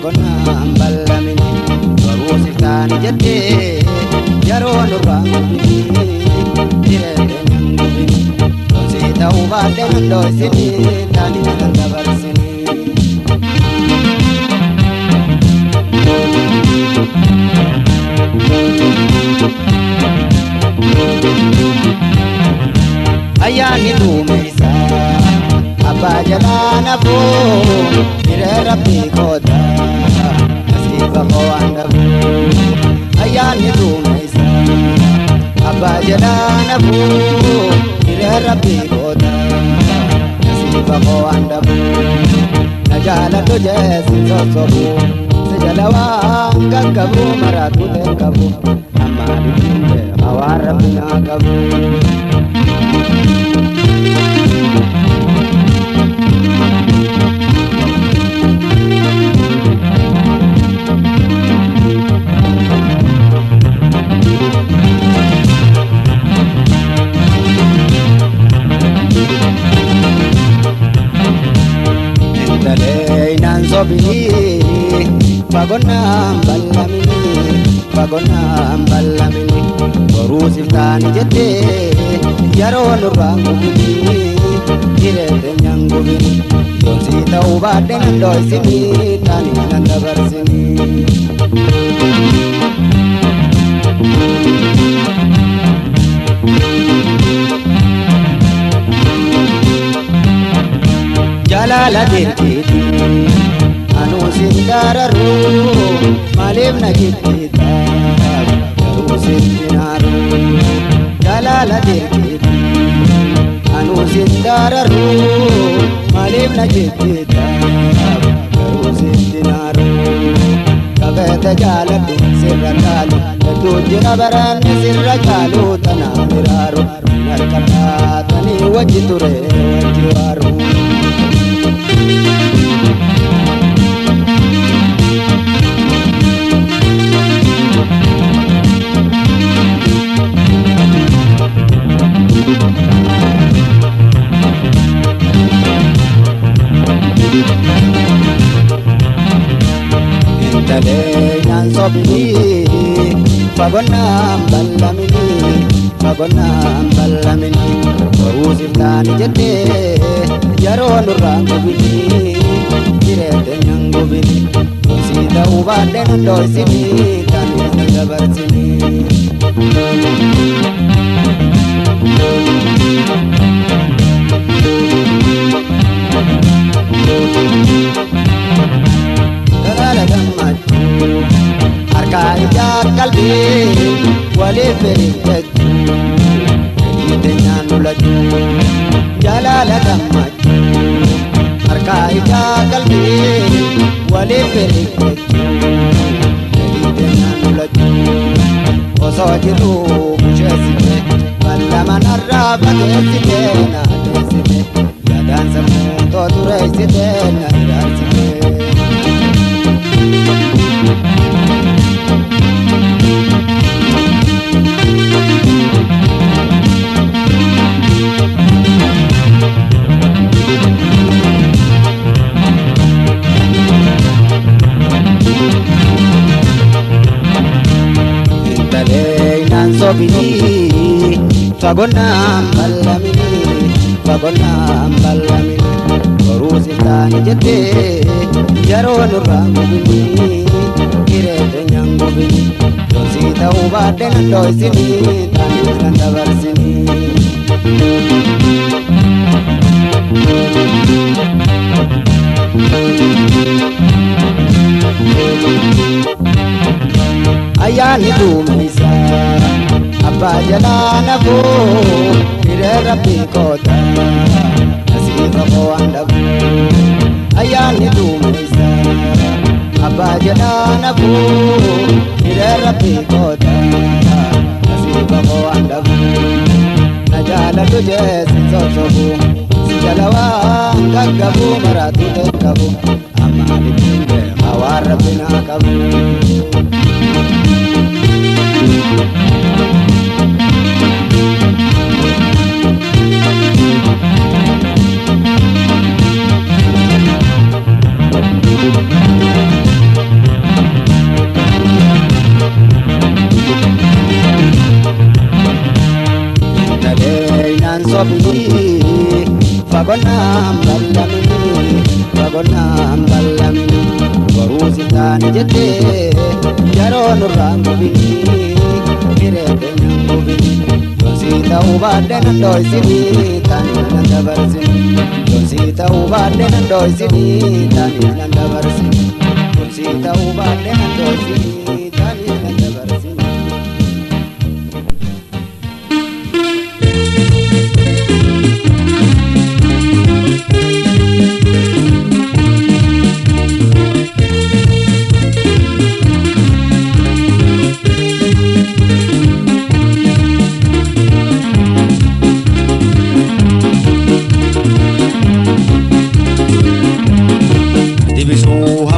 fagonnaan ballamini baruusif taani jettee yeroon urbaangubbini jireenyaan gubbini doonsii ta'uu baadhee nan dhoysini taani nan dabarsini. Ayyaanni duumessa abbaa jalaa nafuu hiree rabbii koota nasiiba koo waan dhabuu. Ayyaanni duumessa abbaa jalaa nafuu hiree rabbii koota nasiiba koo waan dhabuu. Na jaaladhu jeesin sossobuu si jala waan gaggabuu maraatu beekabu ammaa dhibbinte hawaan rabbi naa qabu. Fagonnaan ballamini fagonnaan ballamini baruusif taani jettee yeroon urbaangubbini jireenyaan gubbini doonsii ta'uu baadhee nan dhoysini taani nan dabarsini. Jaalala deemteeti anuu sin dararu maaliif na jibbita garuu sin dinaaru. Jaalala deemteeti anuu sin dararu maaliif na jibbita garuu sin dinaaru. Qabeeta jaaladhu sirra caalu hedduu jira baranne sirra caalu tanaan miraaru harkadhaatanii wajji ture wajji waaru. Intaleenyaan sobini fagonnaan ballamini fagonnaan ballamini baruusif taani jettee yeroon urbaangubbini jireenyaan gubbini doonsii ta'uu baadhee nan dhoysini taani nan dabarsini. Dalaala gammachuu harkaa ijaa qalbii waliif hirkachuu fedhiiteenyaan lolachuu. Jalaala gammachuu harkaa ijaa qalbii waliif hirkachuu fedhiiteenyaan lolachuu. Osoo jiruu busheessite ballama narraa fageessite na adeessite yaadaan sammuu too tureessite na ilaalchite. Intaleenyaan sobini fagonnaan ballamini fagonnaan ballamini baruusif taani jettee yeroon urbaangubbini jireenyaan gubbini doonsii ta'uu baadhee nan dhoysini taani nan dabarsini. Ayyaanni duumessa abbaa jalaa nafuu hiree rabbii koota nasiiba koo waan dhabuu. Ayyaanni duumessa abbaa jalaa nafuu hiree rabbii koota nasiiba koo waan dhabuu. Na jaaladhu jeesin sossobuu si jala waan gaggabuu maraatu beekabu ammaa dhibbinte hawaan rabbi naa qabu. sobini fagonam ballamini fagonam ballamini warusi tani jette yaron rangubini kirete nyangubini yosita ubade nandoy sini tani nandabarsini yosita ubade nandoy sini tani nandabarsini yosita ubade nandoy sini tani nandabarsini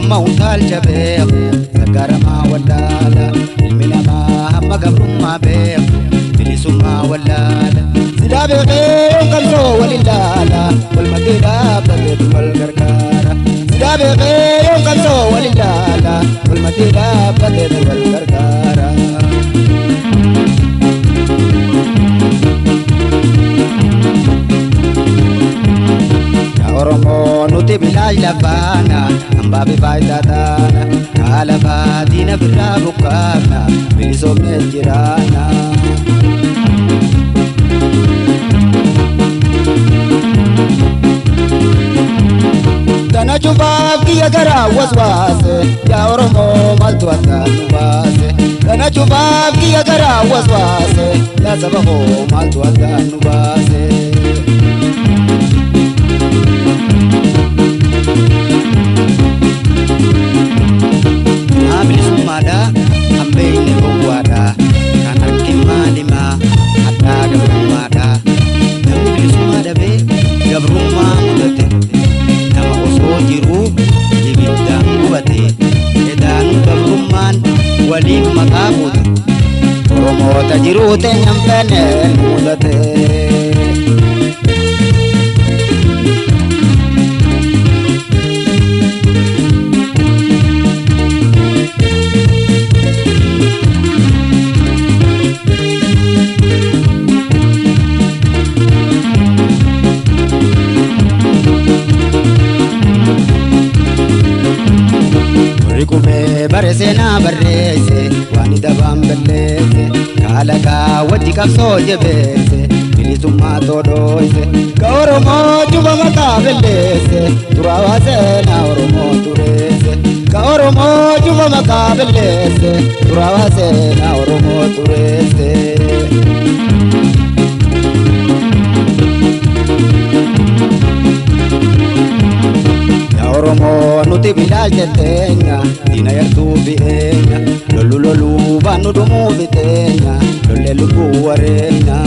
mautal jabe sagarama walala ilminama hamma gabrumma be bilisuma walala sidabe kalso walilala wal madina badal wal gargara sidabe kalso walilala wal madina badal wal gargara Oromo nuti bilaj labana ambabi baitatana kala badina birabukana biliso mejirana Tana chubab kiya gara waswase ya Oromo maltuata nubase Tana chubab kiya gara waswase ya sabaho maltuata nubase Bilisumada ambeine bogwada kanar kimalima hatta gabrumada namu bilisumada be gabruma mudate nama oso jiru ibiddan gubate edan gabruman wali makabut oromo tajiru te nyampene mudate Rikume baresena barese wani dabam belese kalaga wati kapso jebese bilisuma todoise ka Oromo juba mata belese turawase na Oromo turese ka Oromo juba mata belese turawase na Oromo turese Oromo nuti bilaj tetenya dina yartu bienya lolu banu dumu bitenya lolu buwarenya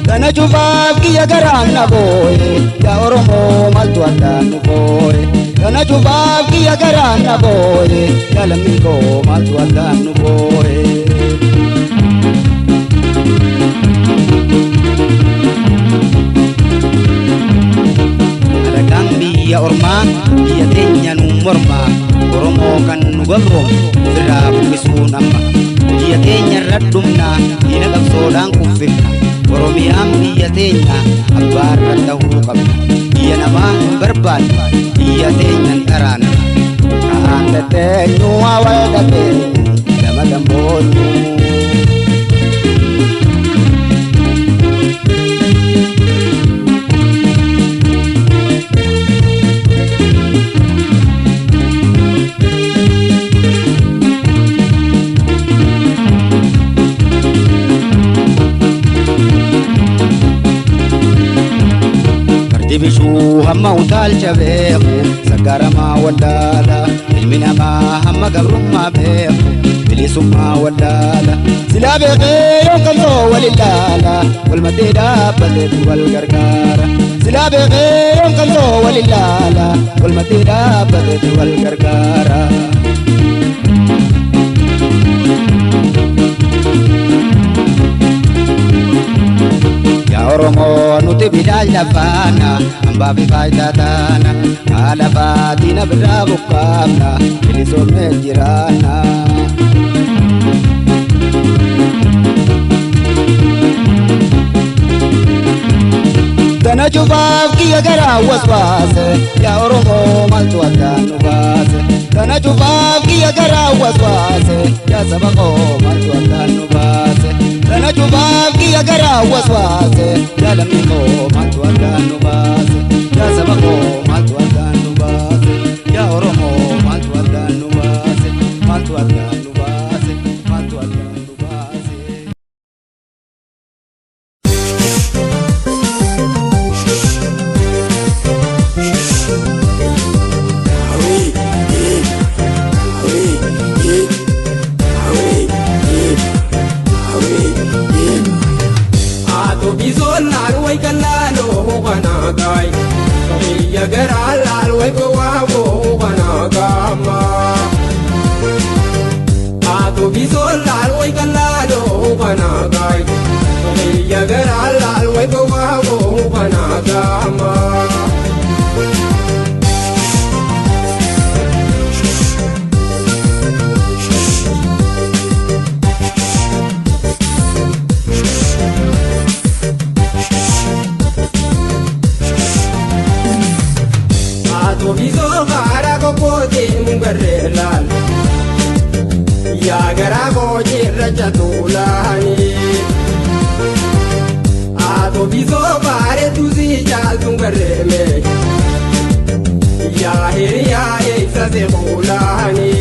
Tana chubab kiya garana boy ya Oromo maltu andanu boy Tana chubab kiya garana boy ya lamingo maltu andanu boy Ya orma ya tenya numorma Oromo kan nugabrom sira bukisun amma ya tenya radumna ina kapsodang kufifna Oromi ambi ya tenya abbar radahu kabna ya nama berban ya tenya tarana kaanda tenyu awal date dama gambotu Dibishu hamma utal chabehu sagarama wadala ilminama hamma gabrumma behu bilisuma wadala silabe yon kalso walilala wal madina badal wal gargara silabe yon kalso walilala wal madina badal wal gargara Ya Oromo nuti bila lafana amba fi faydatana ala fatina brabu kamna ilisome jirana dana jubab ki agara waswas ya oromo maltu adanu bas dana jubab ki agara waswas ya sabako maltu adanu bas dana jubab ki agara waswas ya lamiko maltu adanu bas ya sabako maltu adanu bas ya oromo maltu adanu bas maltu adanu bas maltu adanu bas Ya gara moji raja tulani Ato bizo bare tuzi jal tungareme Ya hiri ya eksa se bulani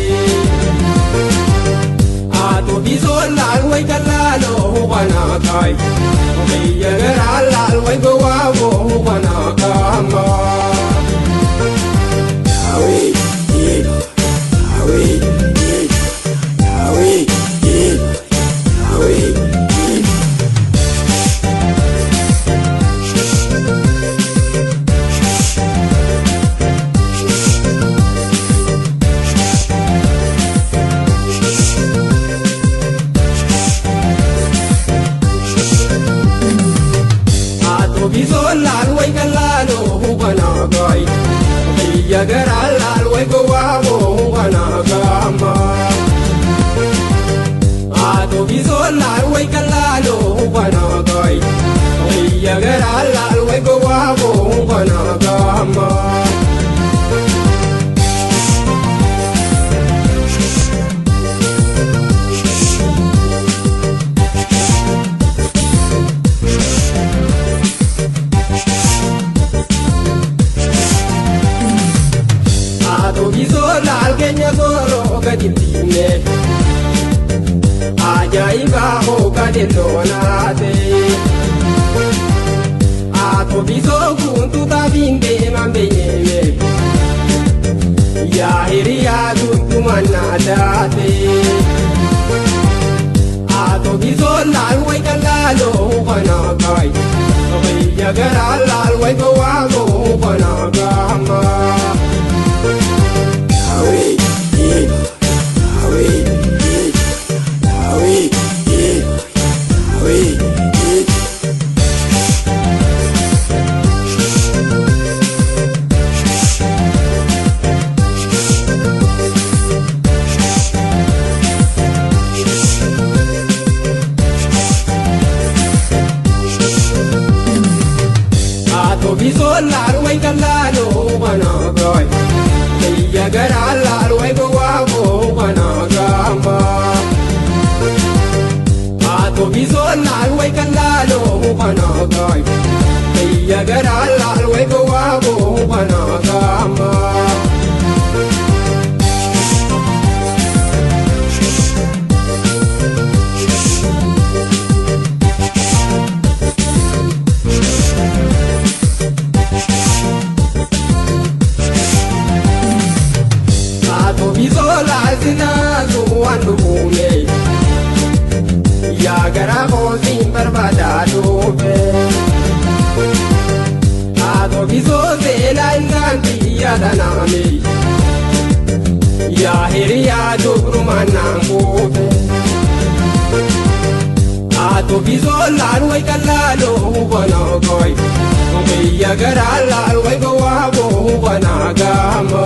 Ato bizo lalwai kalalo hubana kai Ya gara lalwai gawabo hubana kama Awi, awi Ya gara lalwai gawabo hubana kama Ato bizo lalwai kalalo hubana kai Ya gara lalwai gawabo hubana kama Ajaiba hoka de lonate Ato bizo kuntu tabinde mambeyeme Ya hiri ya tuntu manadate Ato bizo lalwai kalalo hubana kai Ya gara lalwai gawabo hubana kama Awi, awi Bizo lalwai kalalo hubana kai Ya gara lalwai gawabo hubana kama Ato bizo lalwai kalalo hubana kai Ya gara lalwai gawabo hubana kama Ya gara mozi barbada dobe Ato bizo zela inganti ya danami Ya hiri ya dogru manambobe Ato bizo lalwai kalalo hubana koi biyya garaa laal way gowwaaboo banaa gaama.